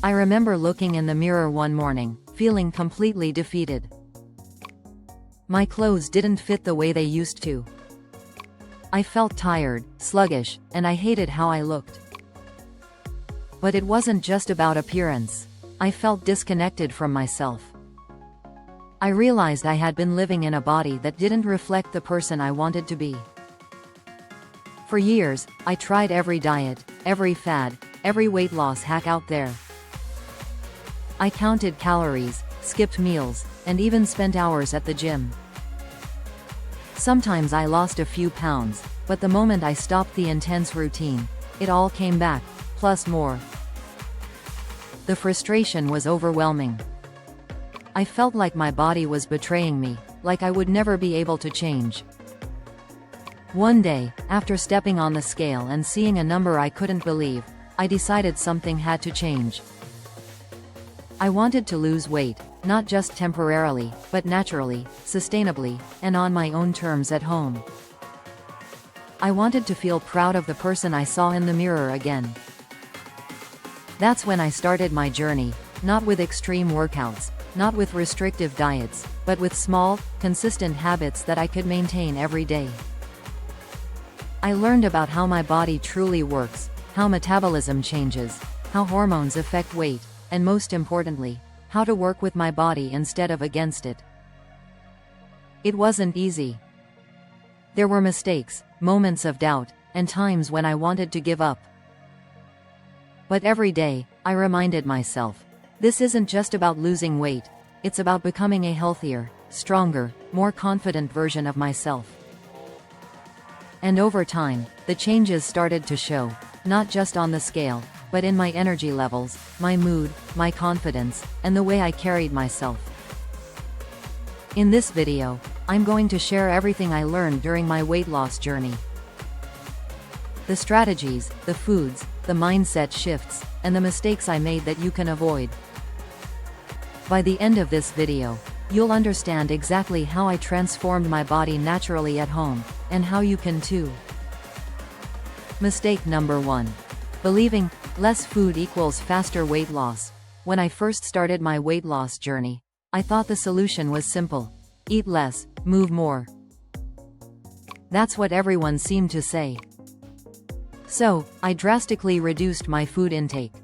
I remember looking in the mirror one morning, feeling completely defeated. My clothes didn't fit the way they used to. I felt tired, sluggish, and I hated how I looked. But it wasn't just about appearance. I felt disconnected from myself. I realized I had been living in a body that didn't reflect the person I wanted to be. For years, I tried every diet, every fad, every weight loss hack out there. I counted calories, skipped meals, and even spent hours at the gym. Sometimes I lost a few pounds, but the moment I stopped the intense routine, it all came back, plus more. The frustration was overwhelming. I felt like my body was betraying me, like I would never be able to change. One day, after stepping on the scale and seeing a number I couldn't believe, I decided something had to change. I wanted to lose weight, not just temporarily, but naturally, sustainably, and on my own terms at home. I wanted to feel proud of the person I saw in the mirror again. That's when I started my journey, not with extreme workouts, not with restrictive diets, but with small, consistent habits that I could maintain every day. I learned about how my body truly works, how metabolism changes, how hormones affect weight, and most importantly, how to work with my body instead of against it. It wasn't easy. There were mistakes, moments of doubt, and times when I wanted to give up. But every day, I reminded myself, this isn't just about losing weight, it's about becoming a healthier, stronger, more confident version of myself. And over time, the changes started to show, not just on the scale, but in my energy levels, my mood, my confidence, and the way I carried myself. In this video, I'm going to share everything I learned during my weight loss journey. The strategies, the foods, the mindset shifts, and the mistakes I made that you can avoid. By the end of this video, you'll understand exactly how I transformed my body naturally at home, and how you can too. Mistake number 1. Believing less food equals faster weight loss. When I first started my weight loss journey, I thought the solution was simple. Eat less, move more. That's what everyone seemed to say. So, I drastically reduced my food intake.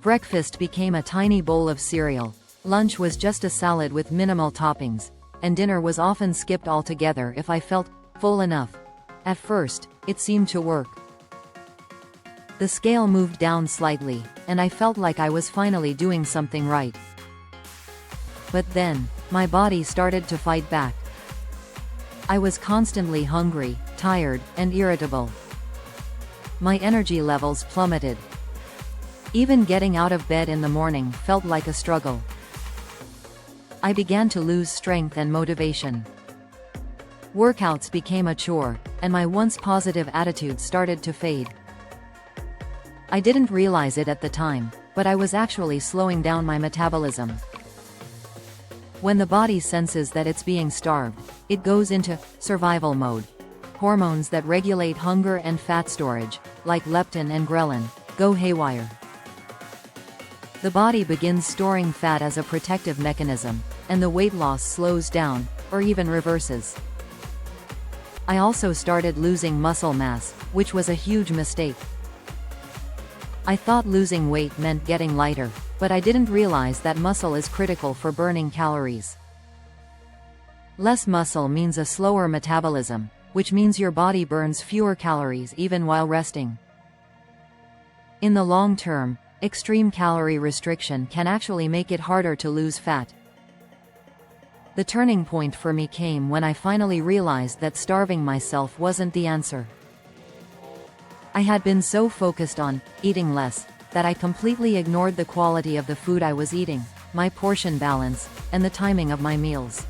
Breakfast became a tiny bowl of cereal, lunch was just a salad with minimal toppings, and dinner was often skipped altogether if I felt full enough. At first, it seemed to work. The scale moved down slightly, and I felt like I was finally doing something right. But then, my body started to fight back. I was constantly hungry, tired, and irritable. My energy levels plummeted. Even getting out of bed in the morning felt like a struggle. I began to lose strength and motivation. Workouts became a chore, and my once positive attitude started to fade. I didn't realize it at the time, but I was actually slowing down my metabolism. When the body senses that it's being starved, it goes into survival mode. Hormones that regulate hunger and fat storage, like leptin and ghrelin, go haywire. The body begins storing fat as a protective mechanism, and the weight loss slows down, or even reverses. I also started losing muscle mass, which was a huge mistake. I thought losing weight meant getting lighter, but I didn't realize that muscle is critical for burning calories. Less muscle means a slower metabolism, which means your body burns fewer calories even while resting. In the long term, extreme calorie restriction can actually make it harder to lose fat. The turning point for me came when I finally realized that starving myself wasn't the answer. I had been so focused on eating less that I completely ignored the quality of the food I was eating, my portion balance, and the timing of my meals.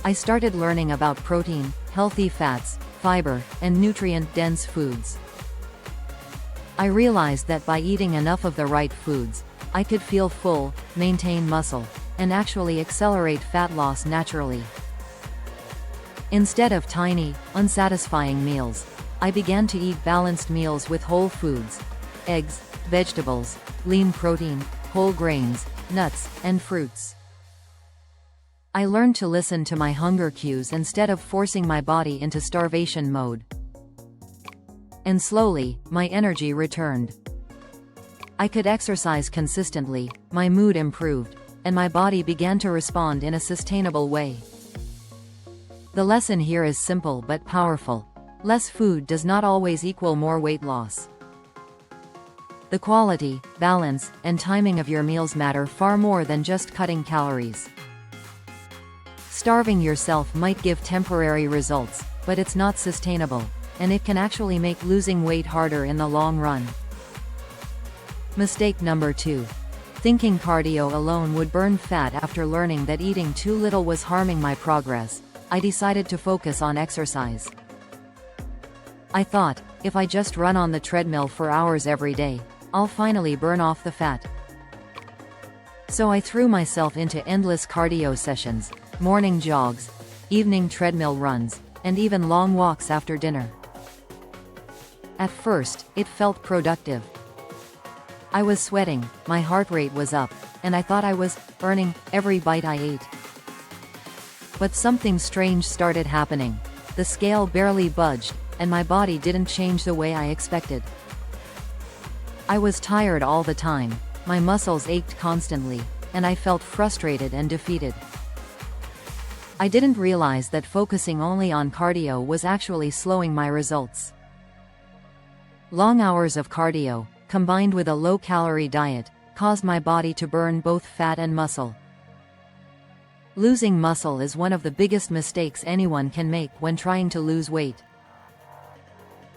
I started learning about protein, healthy fats, fiber, and nutrient-dense foods. I realized that by eating enough of the right foods, I could feel full, maintain muscle, and actually accelerate fat loss naturally. Instead of tiny, unsatisfying meals, I began to eat balanced meals with whole foods, eggs, vegetables, lean protein, whole grains, nuts, and fruits. I learned to listen to my hunger cues instead of forcing my body into starvation mode. And slowly, my energy returned. I could exercise consistently, my mood improved, and my body began to respond in a sustainable way. The lesson here is simple but powerful. Less food does not always equal more weight loss. The quality, balance, and timing of your meals matter far more than just cutting calories. Starving yourself might give temporary results, but it's not sustainable, and it can actually make losing weight harder in the long run. Mistake number 2. Thinking cardio alone would burn fat. After learning that eating too little was harming my progress, I decided to focus on exercise. I thought, if I just run on the treadmill for hours every day, I'll finally burn off the fat. So I threw myself into endless cardio sessions, morning jogs, evening treadmill runs, and even long walks after dinner. At first, it felt productive. I was sweating, my heart rate was up, and I thought I was earning every bite I ate. But something strange started happening. The scale barely budged, and my body didn't change the way I expected. I was tired all the time, my muscles ached constantly, and I felt frustrated and defeated. I didn't realize that focusing only on cardio was actually slowing my results. Long hours of cardio, combined with a low-calorie diet, caused my body to burn both fat and muscle. Losing muscle is one of the biggest mistakes anyone can make when trying to lose weight.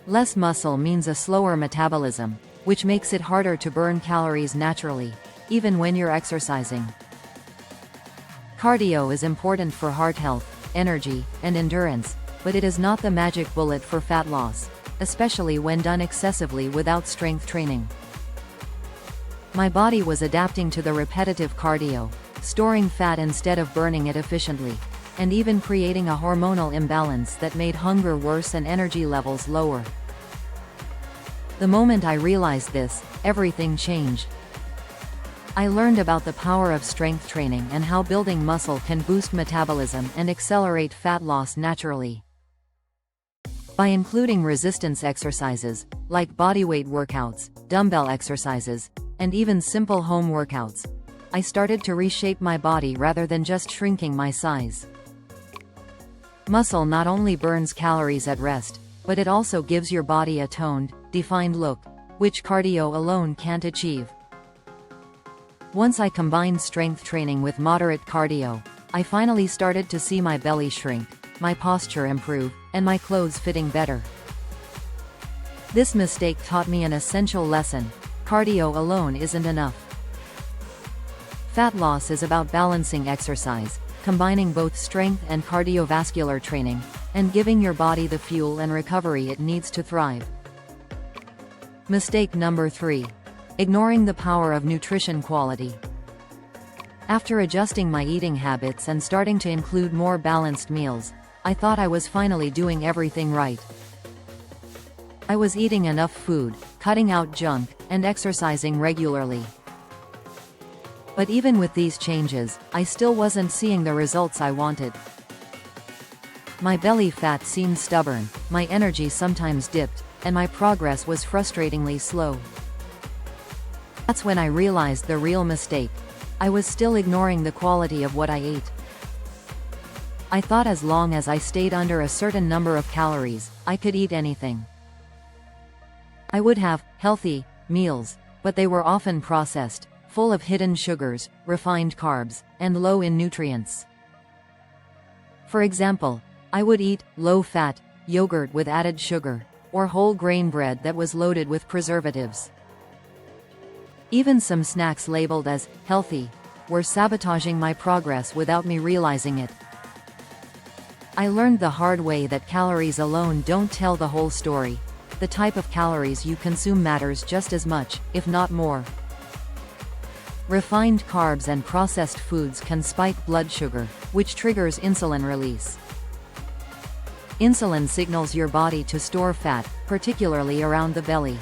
Less muscle means a slower metabolism, which makes it harder to burn calories naturally, even when you're exercising. Cardio is important for heart health, energy, and endurance, but it is not the magic bullet for fat loss, especially when done excessively without strength training. My body was adapting to the repetitive cardio, storing fat instead of burning it efficiently, and even creating a hormonal imbalance that made hunger worse and energy levels lower. The moment I realized this, everything changed. I learned about the power of strength training and how building muscle can boost metabolism and accelerate fat loss naturally. By including resistance exercises, like bodyweight workouts, dumbbell exercises, and even simple home workouts, I started to reshape my body rather than just shrinking my size. Muscle not only burns calories at rest, but it also gives your body a toned, defined look, which cardio alone can't achieve. Once I combined strength training with moderate cardio, I finally started to see my belly shrink, my posture improve, and my clothes fitting better. This mistake taught me an essential lesson: cardio alone isn't enough. Fat loss is about balancing exercise, combining both strength and cardiovascular training, and giving your body the fuel and recovery it needs to thrive. Mistake number 3. Ignoring the power of nutrition quality. After adjusting my eating habits and starting to include more balanced meals, I thought I was finally doing everything right. I was eating enough food, cutting out junk, and exercising regularly. But even with these changes, I still wasn't seeing the results I wanted. My belly fat seemed stubborn, my energy sometimes dipped, and my progress was frustratingly slow. That's when I realized the real mistake. I was still ignoring the quality of what I ate. I thought as long as I stayed under a certain number of calories, I could eat anything. I would have healthy meals, but they were often processed, full of hidden sugars, refined carbs, and low in nutrients. For example, I would eat low-fat yogurt with added sugar, or whole grain bread that was loaded with preservatives. Even some snacks labeled as healthy were sabotaging my progress without me realizing it. I learned the hard way that calories alone don't tell the whole story. The type of calories you consume matters just as much, if not more. Refined carbs and processed foods can spike blood sugar, which triggers insulin release. Insulin signals your body to store fat, particularly around the belly.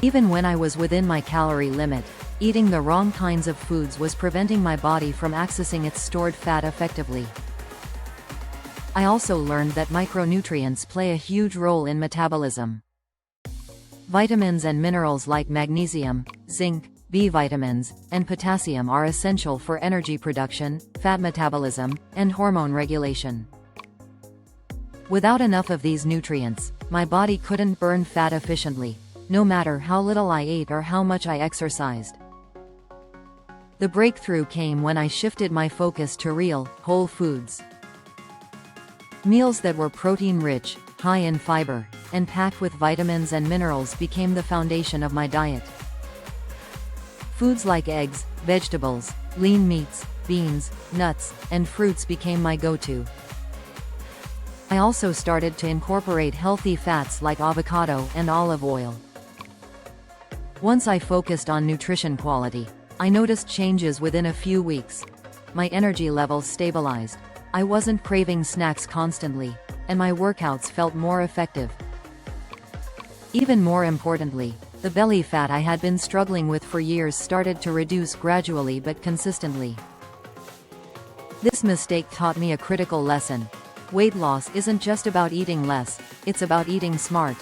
Even when I was within my calorie limit, eating the wrong kinds of foods was preventing my body from accessing its stored fat effectively. I also learned that micronutrients play a huge role in metabolism. Vitamins and minerals like magnesium, zinc, B vitamins, and potassium are essential for energy production, fat metabolism, and hormone regulation. Without enough of these nutrients, my body couldn't burn fat efficiently, no matter how little I ate or how much I exercised. The breakthrough came when I shifted my focus to real, whole foods. Meals that were protein-rich, high in fiber, and packed with vitamins and minerals became the foundation of my diet. Foods like eggs, vegetables, lean meats, beans, nuts, and fruits became my go-to. I also started to incorporate healthy fats like avocado and olive oil. Once I focused on nutrition quality, I noticed changes within a few weeks. My energy levels stabilized, I wasn't craving snacks constantly, and my workouts felt more effective. Even more importantly, the belly fat I had been struggling with for years started to reduce gradually but consistently. This mistake taught me a critical lesson. Weight loss isn't just about eating less, it's about eating smart.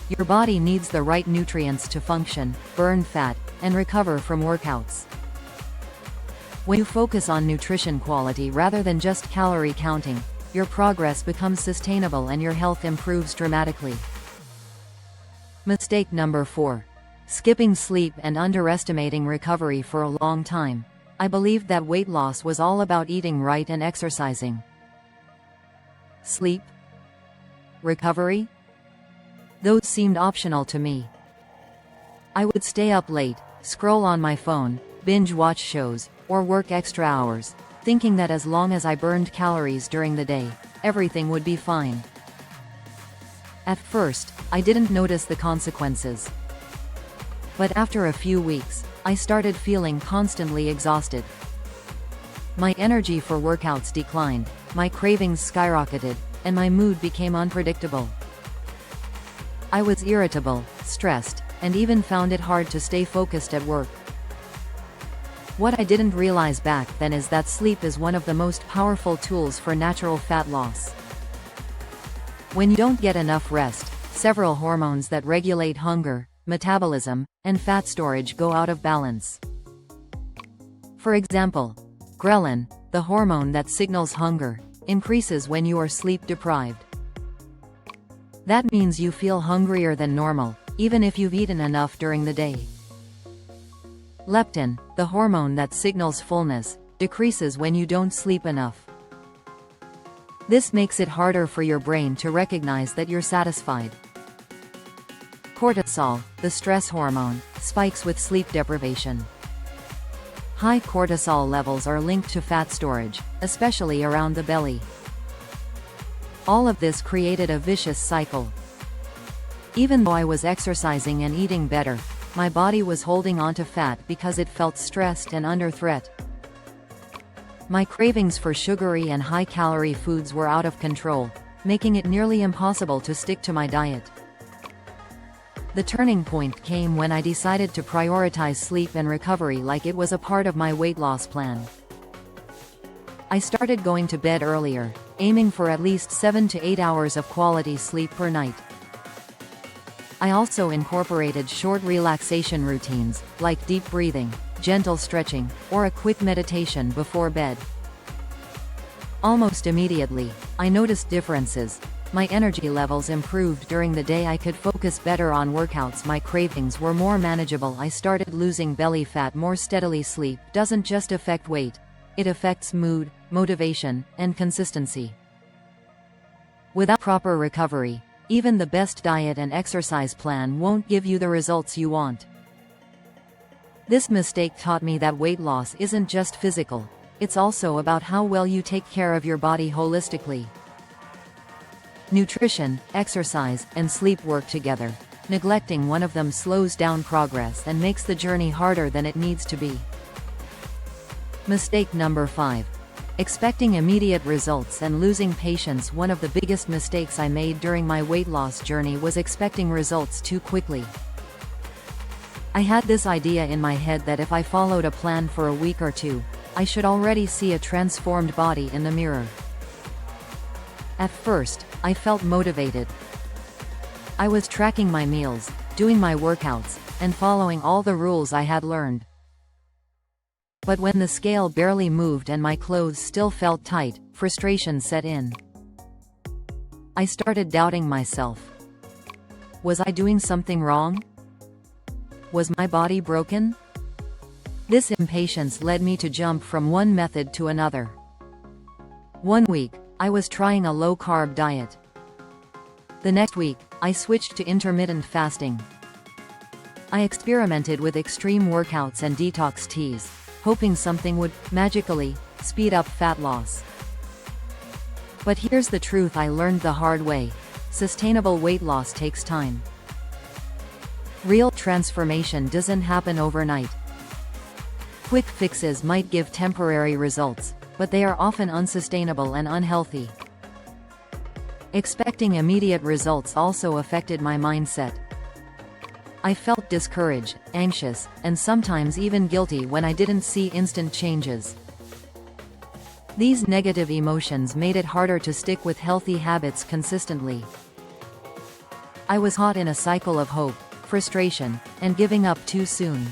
Your body needs the right nutrients to function, burn fat, and recover from workouts. When you focus on nutrition quality rather than just calorie counting, your progress becomes sustainable and your health improves dramatically. Mistake number 4. Skipping sleep and underestimating recovery. For a long time, I believed that weight loss was all about eating right and exercising. Sleep? Recovery? Those seemed optional to me. I would stay up late, scroll on my phone, binge watch shows, or work extra hours, thinking that as long as I burned calories during the day, everything would be fine. At first, I didn't notice the consequences. But after a few weeks, I started feeling constantly exhausted. My energy for workouts declined, my cravings skyrocketed, and my mood became unpredictable. I was irritable, stressed, and even found it hard to stay focused at work. What I didn't realize back then is that sleep is one of the most powerful tools for natural fat loss. When you don't get enough rest, several hormones that regulate hunger, metabolism, and fat storage go out of balance. For example, ghrelin, the hormone that signals hunger, increases when you are sleep deprived. That means you feel hungrier than normal, even if you've eaten enough during the day. Leptin, the hormone that signals fullness, decreases when you don't sleep enough. This makes it harder for your brain to recognize that you're satisfied. Cortisol, the stress hormone, spikes with sleep deprivation. High cortisol levels are linked to fat storage, especially around the belly. All of this created a vicious cycle. Even though I was exercising and eating better, my body was holding on to fat because it felt stressed and under threat. My cravings for sugary and high-calorie foods were out of control, making it nearly impossible to stick to my diet. The turning point came when I decided to prioritize sleep and recovery like it was a part of my weight loss plan. I started going to bed earlier, aiming for at least 7 to 8 hours of quality sleep per night. I also incorporated short relaxation routines, like deep breathing, gentle stretching, or a quick meditation before bed. Almost immediately, I noticed differences. My energy levels improved during the day. I could focus better on workouts. My cravings were more manageable. I started losing belly fat more steadily. Sleep doesn't just affect weight, it affects mood, motivation, and consistency. Without proper recovery, even the best diet and exercise plan won't give you the results you want. This mistake taught me that weight loss isn't just physical, it's also about how well you take care of your body holistically. Nutrition, exercise, and sleep work together. Neglecting one of them slows down progress and makes the journey harder than it needs to be. Mistake number 5. Expecting immediate results and losing patience. One of the biggest mistakes I made during my weight loss journey was expecting results too quickly. I had this idea in my head that if I followed a plan for a week or two, I should already see a transformed body in the mirror. At first, I felt motivated. I was tracking my meals, doing my workouts, and following all the rules I had learned. But when the scale barely moved and my clothes still felt tight, frustration set in. I started doubting myself. Was I doing something wrong? Was my body broken? This impatience led me to jump from one method to another. One week, I was trying a low-carb diet. The next week, I switched to intermittent fasting. I experimented with extreme workouts and detox teas, hoping something would, magically, speed up fat loss. But here's the truth I learned the hard way: sustainable weight loss takes time. Real transformation doesn't happen overnight. Quick fixes might give temporary results, but they are often unsustainable and unhealthy. Expecting immediate results also affected my mindset. I felt discouraged, anxious, and sometimes even guilty when I didn't see instant changes. These negative emotions made it harder to stick with healthy habits consistently. I was caught in a cycle of hope, frustration, and giving up too soon.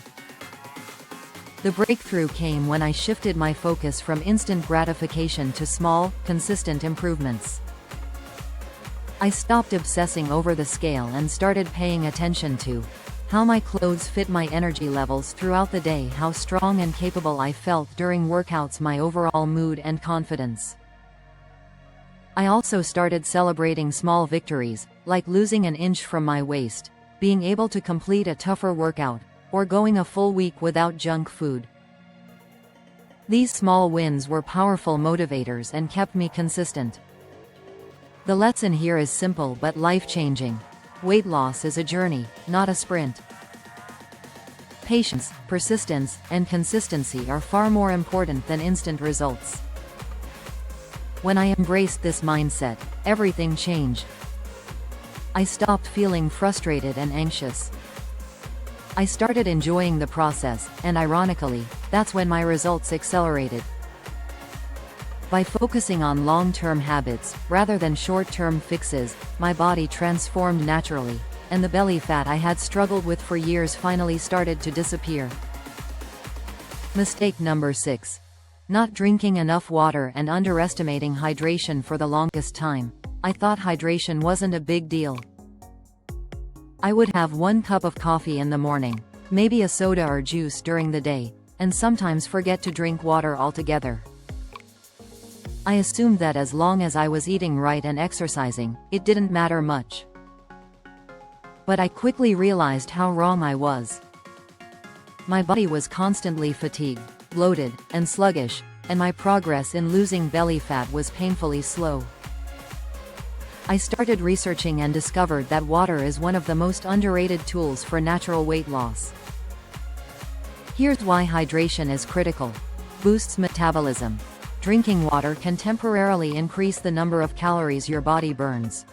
The breakthrough came when I shifted my focus from instant gratification to small, consistent improvements. I stopped obsessing over the scale and started paying attention to how my clothes fit my energy levels throughout the day, how strong and capable I felt during workouts, my overall mood and confidence. I also started celebrating small victories, like losing an inch from my waist, being able to complete a tougher workout, or going a full week without junk food. These small wins were powerful motivators and kept me consistent. The lesson here is simple but life-changing. Weight loss is a journey, not a sprint. Patience, persistence, and consistency are far more important than instant results. When I embraced this mindset, everything changed. I stopped feeling frustrated and anxious. I started enjoying the process, and ironically, that's when my results accelerated. By focusing on long-term habits, rather than short-term fixes, my body transformed naturally, and the belly fat I had struggled with for years finally started to disappear. Mistake number 6. Not drinking enough water and underestimating hydration. For the longest time, I thought hydration wasn't a big deal. I would have 1 cup of coffee in the morning, maybe a soda or juice during the day, and sometimes forget to drink water altogether. I assumed that as long as I was eating right and exercising, it didn't matter much. But I quickly realized how wrong I was. My body was constantly fatigued, bloated, and sluggish, and my progress in losing belly fat was painfully slow. I started researching and discovered that water is one of the most underrated tools for natural weight loss. Here's why hydration is critical. Boosts metabolism. Drinking water can temporarily increase the number of calories your body burns.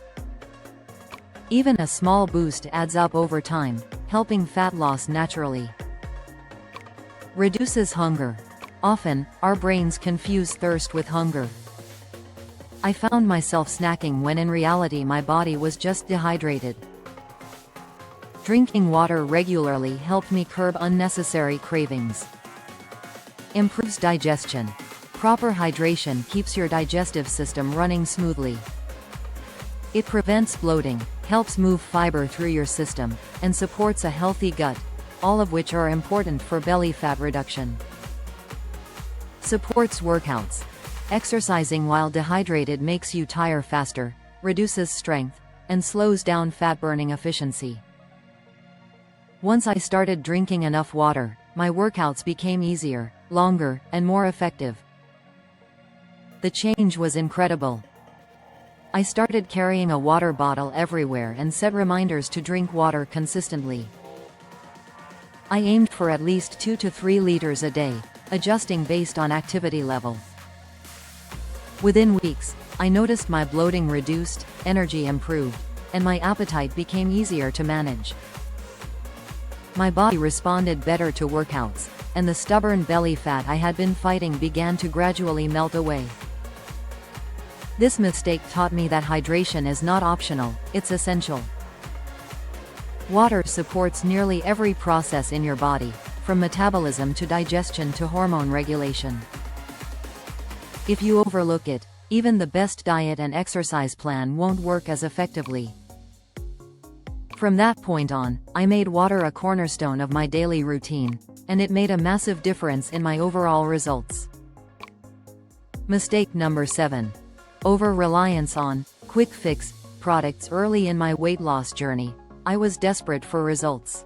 Even a small boost adds up over time, helping fat loss naturally. Reduces hunger. Often, our brains confuse thirst with hunger. I found myself snacking when in reality my body was just dehydrated. Drinking water regularly helped me curb unnecessary cravings. Improves digestion. Proper hydration keeps your digestive system running smoothly. It prevents bloating, helps move fiber through your system, and supports a healthy gut, all of which are important for belly fat reduction. Supports workouts. Exercising while dehydrated makes you tire faster, reduces strength, and slows down fat burning efficiency. Once I started drinking enough water, my workouts became easier, longer, and more effective. The change was incredible. I started carrying a water bottle everywhere and set reminders to drink water consistently. I aimed for at least 2 to 3 liters a day, adjusting based on activity level. Within weeks, I noticed my bloating reduced, energy improved, and my appetite became easier to manage. My body responded better to workouts, and the stubborn belly fat I had been fighting began to gradually melt away. This mistake taught me that hydration is not optional, it's essential. Water supports nearly every process in your body, from metabolism to digestion to hormone regulation. If you overlook it, even the best diet and exercise plan won't work as effectively. From that point on, I made water a cornerstone of my daily routine, and it made a massive difference in my overall results. Mistake number 7. Over-reliance on quick fix products. Early in my weight loss journey, I was desperate for results.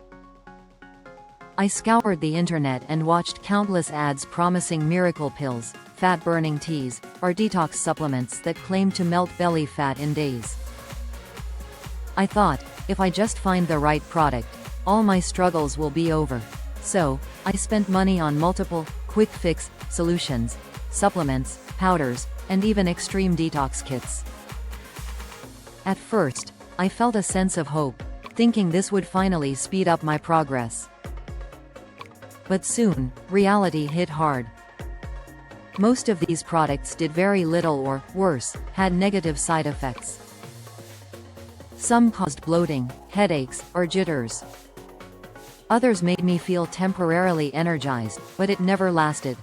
I scoured the internet and watched countless ads promising miracle pills, fat-burning teas, or detox supplements that claimed to melt belly fat in days. I thought, if I just find the right product, all my struggles will be over. So, I spent money on multiple quick fix solutions, supplements, powders, and even extreme detox kits. At first, I felt a sense of hope, thinking this would finally speed up my progress. But soon, reality hit hard. Most of these products did very little or, worse, had negative side effects. Some caused bloating, headaches, or jitters. Others made me feel temporarily energized, but it never lasted.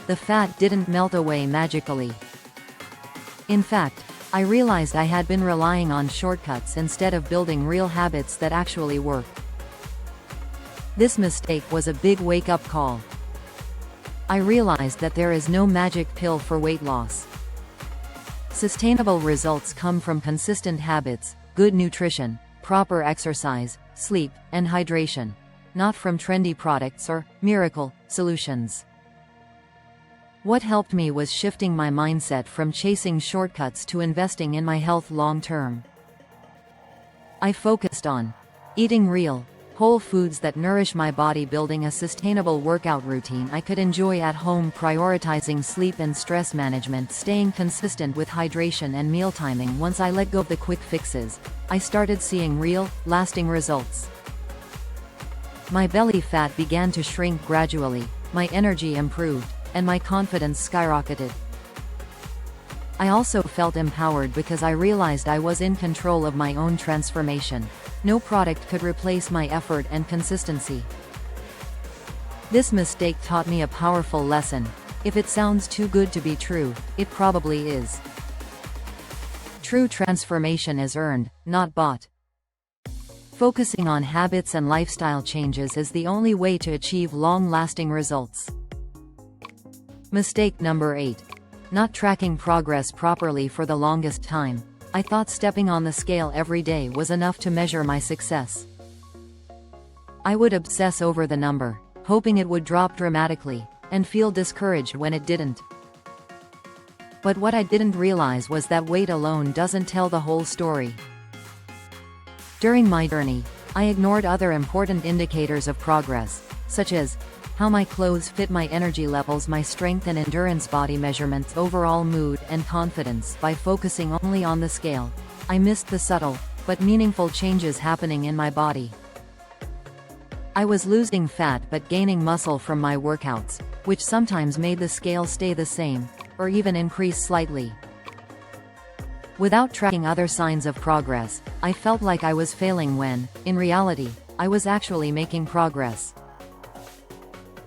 The fat didn't melt away magically. In fact, I realized I had been relying on shortcuts instead of building real habits that actually work. This mistake was a big wake-up call. I realized that there is no magic pill for weight loss. Sustainable results come from consistent habits, good nutrition, proper exercise, sleep, and hydration, not from trendy products or miracle solutions. What helped me was shifting my mindset from chasing shortcuts to investing in my health long-term. I focused on eating real, whole foods that nourish my body, building a sustainable workout routine I could enjoy at home, prioritizing sleep and stress management, staying consistent with hydration and meal timing. Once I let go of the quick fixes, I started seeing real, lasting results. My belly fat began to shrink gradually, my energy improved, and my confidence skyrocketed. I also felt empowered because I realized I was in control of my own transformation. No product could replace my effort and consistency. This mistake taught me a powerful lesson. If it sounds too good to be true, it probably is. True transformation is earned, not bought. Focusing on habits and lifestyle changes is the only way to achieve long-lasting results. Mistake number 8. Not tracking progress properly. For the longest time, I thought stepping on the scale every day was enough to measure my success. I would obsess over the number, hoping it would drop dramatically, and feel discouraged when it didn't. But what I didn't realize was that weight alone doesn't tell the whole story. During my journey, I ignored other important indicators of progress, such as how my clothes fit, my energy levels, my strength and endurance, body measurements, overall mood and confidence. By focusing only on the scale, I missed the subtle, but meaningful changes happening in my body. I was losing fat but gaining muscle from my workouts, which sometimes made the scale stay the same, or even increase slightly. Without tracking other signs of progress, I felt like I was failing when, in reality, I was actually making progress.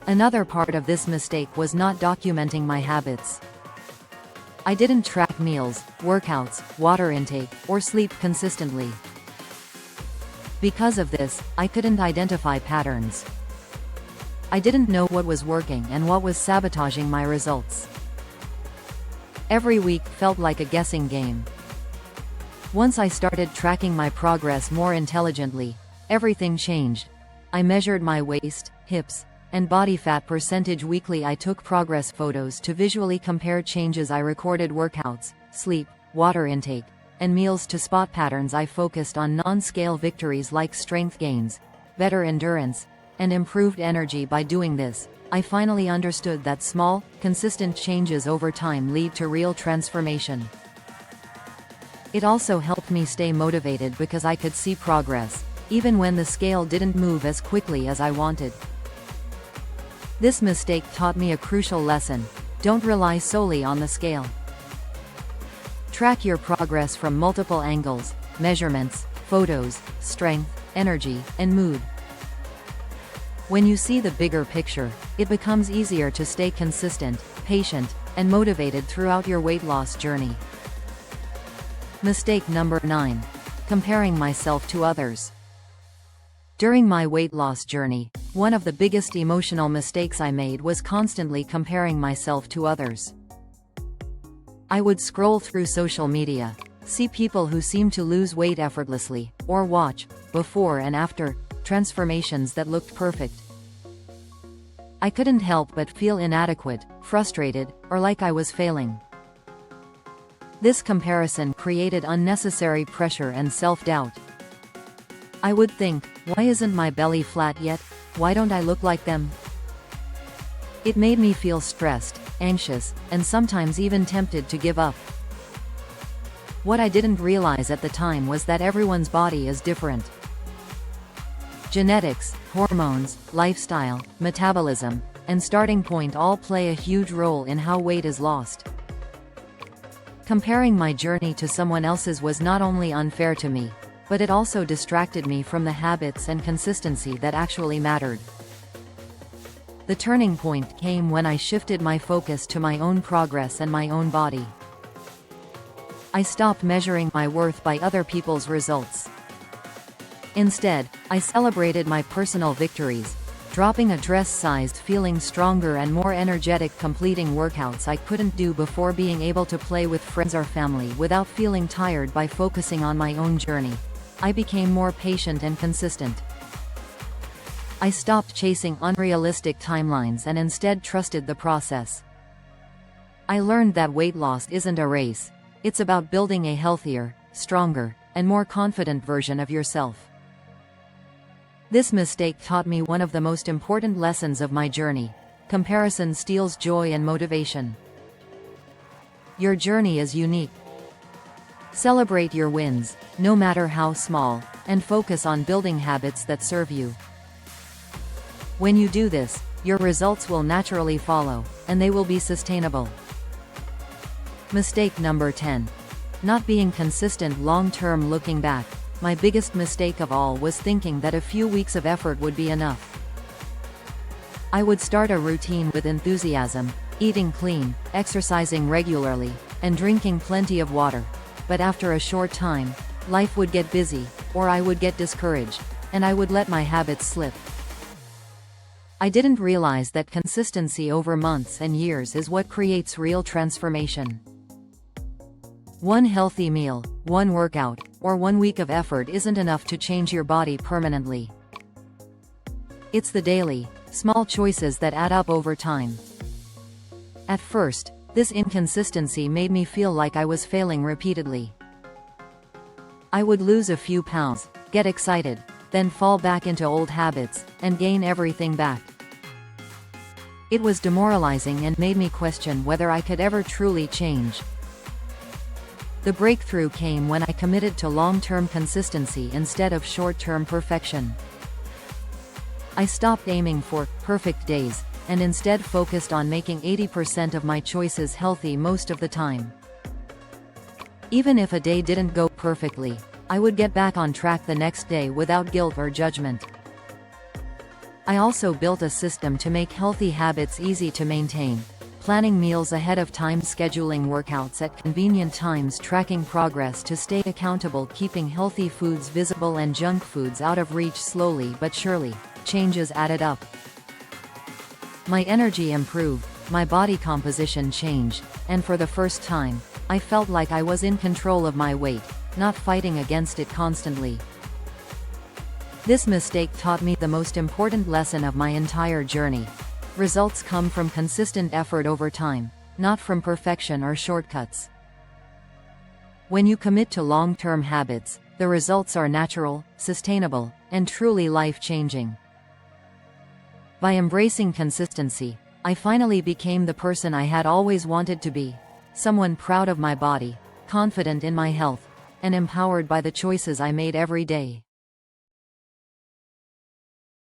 Another part of this mistake was not documenting my habits. I didn't track meals, workouts, water intake, or sleep consistently. Because of this, I couldn't identify patterns. I didn't know what was working and what was sabotaging my results. Every week felt like a guessing game. Once I started tracking my progress more intelligently, everything changed. I measured my waist, hips, and body fat percentage weekly. I took progress photos to visually compare changes. I recorded workouts, sleep, water intake, and meals to spot patterns. I focused on non-scale victories like strength gains, better endurance, and improved energy by doing this. I finally understood that small, consistent changes over time lead to real transformation. It also helped me stay motivated because I could see progress, even when the scale didn't move as quickly as I wanted. This mistake taught me a crucial lesson: don't rely solely on the scale. Track your progress from multiple angles: measurements, photos, strength, energy, and mood. When you see the bigger picture, it becomes easier to stay consistent, patient, and motivated throughout your weight loss journey. Mistake number 9. Comparing myself to others. During my weight loss journey, one of the biggest emotional mistakes I made was constantly comparing myself to others. I would scroll through social media, see people who seemed to lose weight effortlessly, or watch, before and after, transformations that looked perfect. I couldn't help but feel inadequate, frustrated, or like I was failing. This comparison created unnecessary pressure and self-doubt. I would think, why isn't my belly flat yet? Why don't I look like them? It made me feel stressed, anxious, and sometimes even tempted to give up. What I didn't realize at the time was that everyone's body is different. Genetics, hormones, lifestyle, metabolism, and starting point all play a huge role in how weight is lost. Comparing my journey to someone else's was not only unfair to me, but it also distracted me from the habits and consistency that actually mattered. The turning point came when I shifted my focus to my own progress and my own body. I stopped measuring my worth by other people's results. Instead, I celebrated my personal victories, dropping a dress size, feeling stronger and more energetic, completing workouts I couldn't do before, being able to play with friends or family without feeling tired. By focusing on my own journey, I became more patient and consistent. I stopped chasing unrealistic timelines and instead trusted the process. I learned that weight loss isn't a race. It's about building a healthier, stronger, and more confident version of yourself. This mistake taught me one of the most important lessons of my journey: comparison steals joy and motivation. Your journey is unique. Celebrate your wins, no matter how small, and focus on building habits that serve you. When you do this, your results will naturally follow, and they will be sustainable. Mistake number 10. Not being consistent long-term. Looking back, my biggest mistake of all was thinking that a few weeks of effort would be enough. I would start a routine with enthusiasm, eating clean, exercising regularly, and drinking plenty of water. But after a short time, life would get busy, or I would get discouraged, and I would let my habits slip. I didn't realize that consistency over months and years is what creates real transformation. One healthy meal, one workout, or 1 week of effort isn't enough to change your body permanently. It's the daily, small choices that add up over time. At first, this inconsistency made me feel like I was failing repeatedly. I would lose a few pounds, get excited, then fall back into old habits, and gain everything back. It was demoralizing and made me question whether I could ever truly change. The breakthrough came when I committed to long-term consistency instead of short-term perfection. I stopped aiming for perfect days, and instead focused on making 80% of my choices healthy most of the time. Even if a day didn't go perfectly, I would get back on track the next day without guilt or judgment. I also built a system to make healthy habits easy to maintain: planning meals ahead of time, scheduling workouts at convenient times, tracking progress to stay accountable, keeping healthy foods visible and junk foods out of reach. Slowly but surely, changes added up. My energy improved, my body composition changed, and for the first time, I felt like I was in control of my weight, not fighting against it constantly. This mistake taught me the most important lesson of my entire journey. Results come from consistent effort over time, not from perfection or shortcuts. When you commit to long-term habits, the results are natural, sustainable, and truly life-changing. By embracing consistency, I finally became the person I had always wanted to be. Someone proud of my body, confident in my health, and empowered by the choices I made every day.